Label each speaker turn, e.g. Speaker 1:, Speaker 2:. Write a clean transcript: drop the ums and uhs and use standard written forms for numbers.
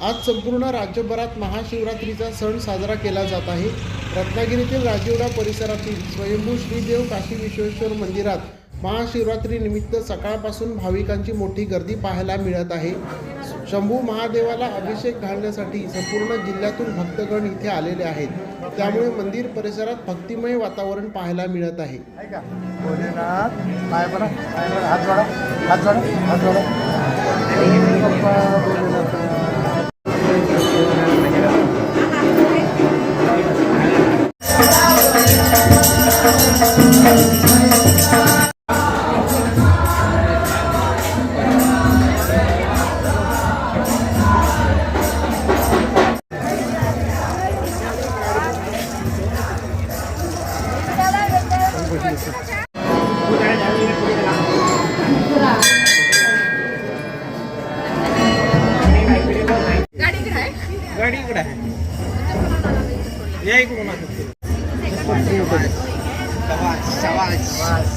Speaker 1: आज संपूर्ण राज्यभरात महाशिवरात्रीचा सण साजरा केला जात आहे। रत्नागिरीतील राजिवडा परिसरातील स्वयंभू श्रीदेव काशी विश्वेश्वर मंदिरात महाशिवरात्रीनिमित्त सकाळपासून भाविकांची मोठी गर्दी पाहायला मिळत आहे। शंभू महादेवाला अभिषेक घालण्यासाठी संपूर्ण जिल्ह्यातून भक्तगण इथे आलेले आहेत। त्यामुळे मंदिर परिसरात भक्तिमय वातावरण पाहायला मिळत आहे।
Speaker 2: गाडी इकडे आहे या इकडून शाबाश शाबाश